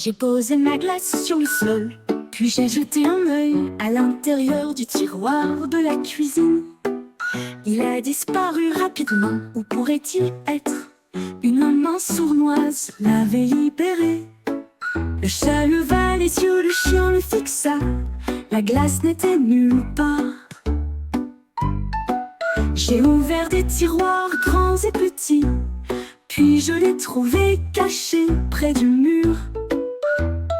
J'ai posé ma glace sur le sol, puis j'ai jeté un œil à l'intérieur du tiroir de la cuisine. Il a disparu rapidement, où pourrait-il être? Une main sournoise l'avait libéré. Le chat leva les yeux, le chien le fixa. La glace n'était nulle part. J'ai ouvert des tiroirs grands et petits, puis je l'ai trouvé caché près du mur.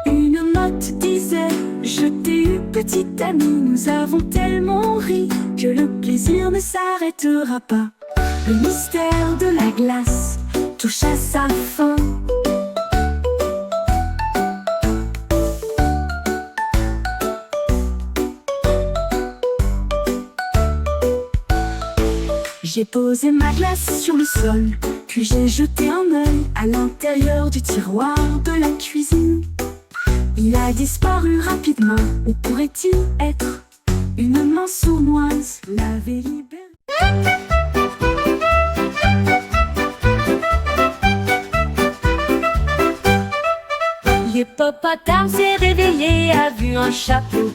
Une note disait: je t'ai eu petite amie, nous avons tellement ri que le plaisir ne s'arrêtera pas. Le mystère de la glace touche à sa fin. J'ai posé ma glace sur le sol, puis j'ai jeté un œil à l'intérieur du tiroir de la cuisine. Il a disparu rapidement, où pourrait-il être? Une main sournoise l'avait libéré. L'hippopotame s'est réveillé, a vu un chapeau,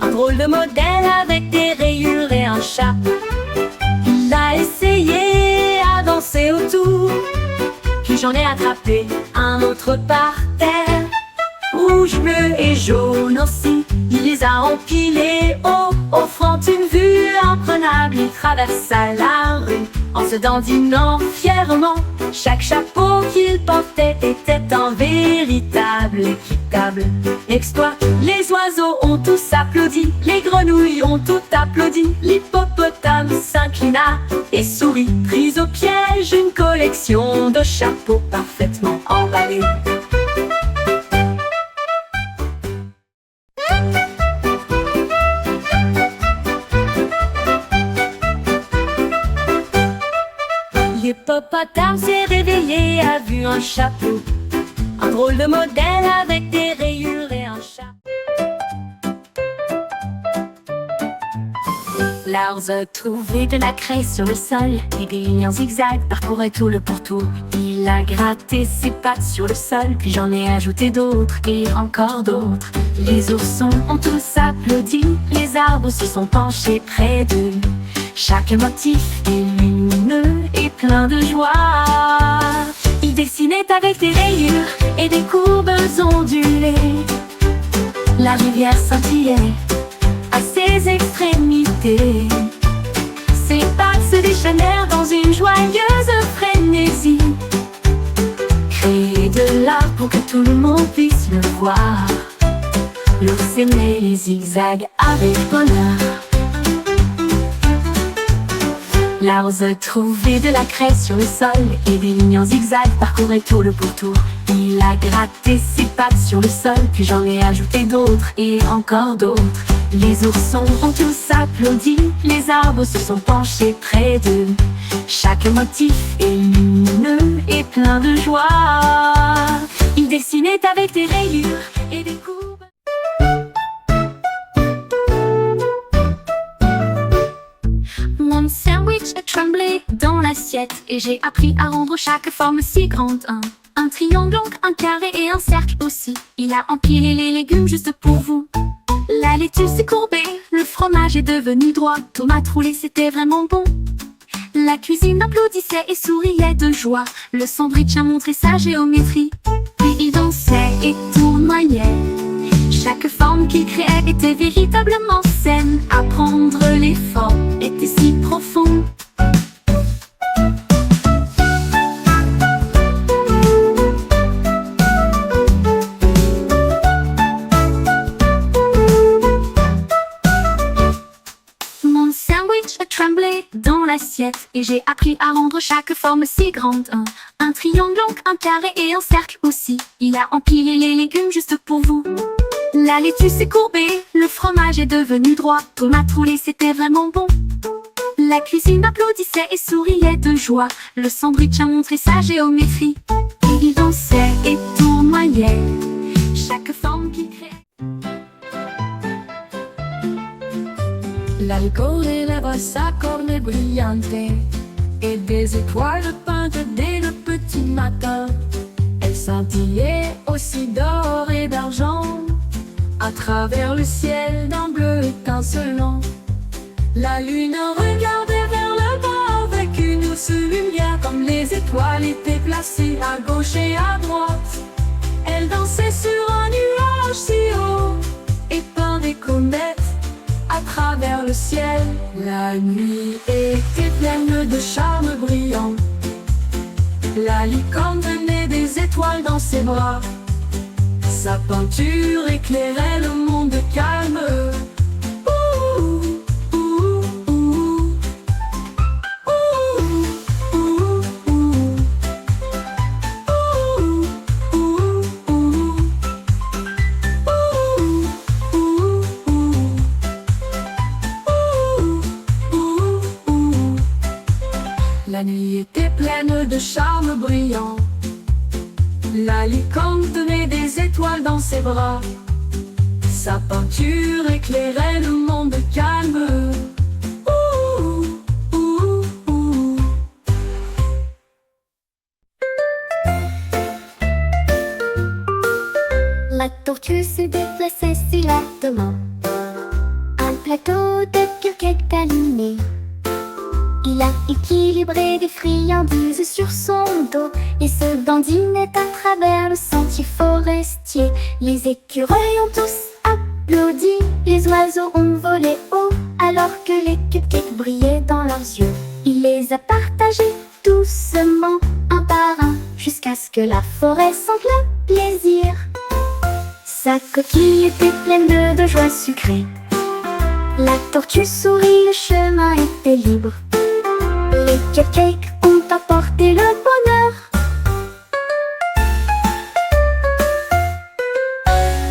un drôle de modèle avec des rayures et un chat. Il a essayé à danser autour, puis j'en ai attrapé un autre par terre. Rouge, bleu et jaune aussi, il les a empilés haut, offrant une vue imprenable. Il traversa la rue en se dandinant fièrement. Chaque chapeau qu'il portait était un véritable équitable exploit. Les oiseaux ont tous applaudi, les grenouilles ont tout applaudi. L'hippopotame s'inclina et sourit, prise au piège une collection de chapeaux parfaitement emballés. L'hippopotame s'est réveillé, a vu un chapeau, un drôle de modèle avec des rayures et un chat. Lars a trouvé de la craie sur le sol, et des lignes en zigzag parcouraient tout le pourtour. Il a gratté ses pattes sur le sol, puis j'en ai ajouté d'autres et encore d'autres. Les oursons ont tous applaudi, les arbres se sont penchés près d'eux. Chaque motif est lumineux et plein de joie. Il dessinait avec des rayures et des courbes ondulées. La rivière scintillait à ses extrémités. Ses pattes se déchaînèrent dans une joyeuse frénésie. Créer de l'art pour que tout le monde puisse le voir. L'ours aimait les zigzags avec bonheur. Lars a trouvé de la craie sur le sol, et des lignes en zigzag parcouraient tout le pourtour. Il a gratté ses pattes sur le sol, puis j'en ai ajouté d'autres et encore d'autres. Les oursons ont tous applaudi, les arbres se sont penchés près d'eux. Chaque motif est lumineux et plein de joie. Il dessinait avec des rayures et des courbes. Mon sandwich a tremblé dans l'assiette, et j'ai appris à rendre chaque forme si grande. Un triangle, donc un carré et un cercle aussi. Il a empilé les légumes juste pour vous. La laitue s'est courbée, le fromage est devenu droit. Tomate roulée, c'était vraiment bon. La cuisine applaudissait et souriait de joie. Le sandwich a montré sa géométrie. Puis il dansait et tournoyait. Chaque forme qu'il créait était véritablement saine. Apprendre les formes était si profond. Mon sandwich a tremblé dans l'assiette, et j'ai appris à rendre chaque forme si grande. Un triangle, donc un carré et un cercle aussi. Il a empilé les légumes juste pour vous. La laitue s'est courbée, le fromage est devenu droit. Tomate roulée, c'était vraiment bon. La cuisine applaudissait et souriait de joie. Le sandwich a montré sa géométrie. Il dansait et tournoyait, chaque forme qu'il créait. L'alcool élève sa corne brillante, et des étoiles peintes dès le petit matin. Elle scintillait aussi d'or et d'argent, à travers le ciel d'un bleu étincelant. La lune regardait vers le bas avec une douce lumière, comme les étoiles étaient placées à gauche et à droite. Elle dansait sur un nuage si haut, épeint des comètes à travers le ciel. La nuit était pleine de charme brillant. La licorne tenait des étoiles dans ses bras. Sa peinture éclairait le monde calme. La nuit était pleine de charme brillant. La licorne tenait des étoiles dans ses bras. Sa peinture éclairait le monde calme. La tortue se déplaçait si lentement. Un plateau de cupcakes allumé. Il a équilibré des friandises sur son dos et se dandinait à travers le sentier forestier. Les écureuils ont tous applaudi, les oiseaux ont volé haut alors que les cupcakes brillaient dans leurs yeux. Il les a partagés doucement, un par un, jusqu'à ce que la forêt sente le plaisir. Sa coquille était pleine de joie sucrée. La tortue sourit, le chemin était libre. Les cupcakes ont apporté le bonheur.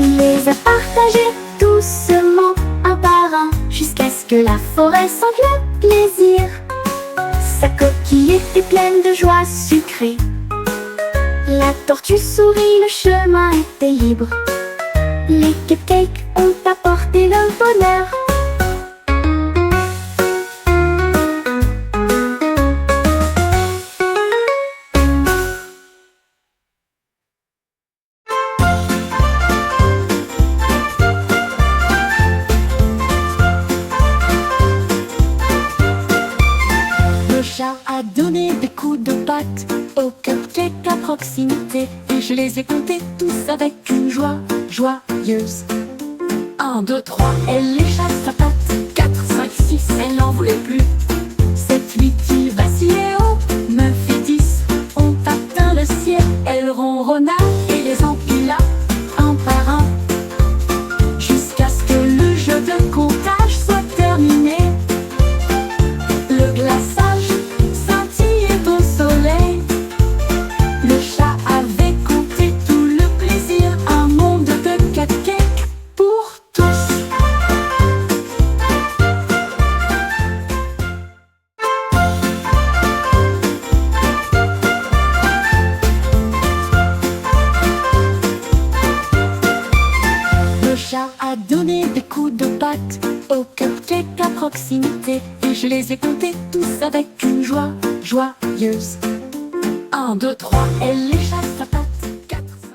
Il les a partagés doucement, un par un, jusqu'à ce que la forêt sente le plaisir. Sa coquille était pleine de joie sucrée. La tortue sourit, le chemin était libre. Les cupcakes ont apporté le bonheur. Le chat a donné des coups de patte aux cupcakes à proximité, et je les ai comptés tous avec une joie joyeuse. 1, 2, 3, elle échappe sa patte. 4, 5, 6, elle n'en voulait plus. 7, 8, il vacillait haut. 9 et 10 ont atteint le ciel. Elle ronronna et les empila un par un, jusqu'à ce que le jeu de comptage soit terminé. Le glaçage scintillait au soleil. Le chat avait compté tout le plaisir, un monde de cupcakes pour tous. Le chat a donné des coups de patte aux cupcakes à proximité, et je les ai comptés tous avec une joie joyeuse. 1, 2, 3, elle échappe